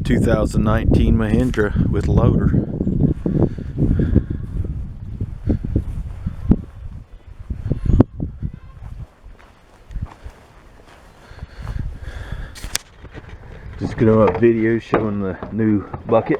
2019 Mahindra with loader. Just gonna have a video showing the new bucket.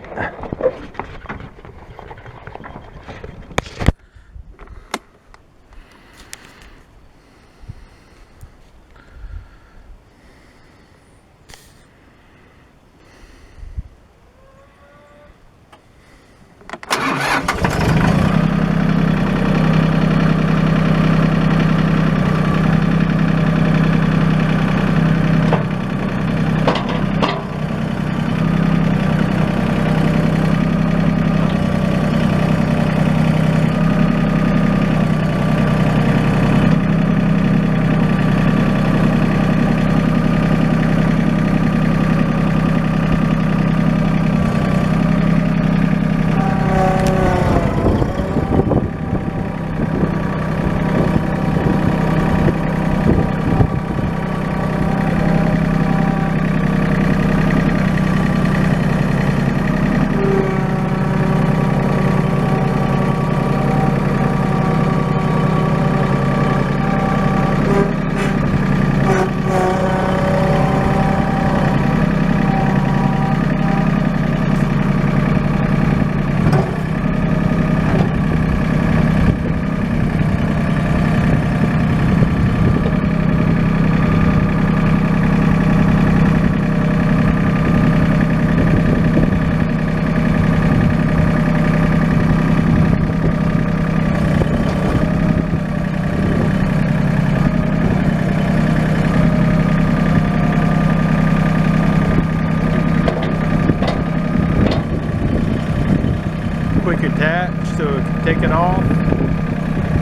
Quick attach so it can take it off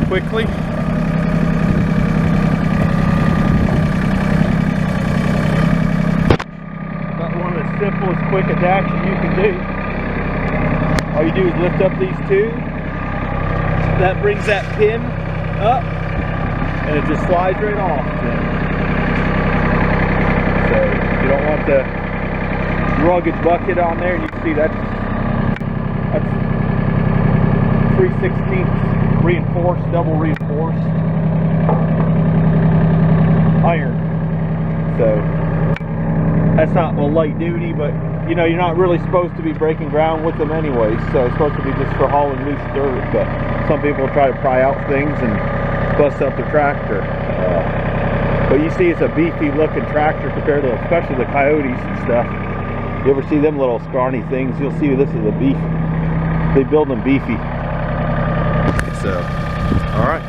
quickly. About one of the simplest quick attaches you can do. All you do is lift up these two. That brings that pin up and it just slides right off. So you don't want the rugged bucket on there. You can see that's 3/16 reinforced, double reinforced iron. So that's not light duty, but you know, you're not really supposed to be breaking ground with them anyway, so it's supposed to be just for hauling loose dirt. But some people try to pry out things and bust up their tractor. But you see, it's a beefy looking tractor compared to especially the Coyotes and stuff. You ever see them little scrawny things? You'll see this is a beef. They build them beefy. So, all right.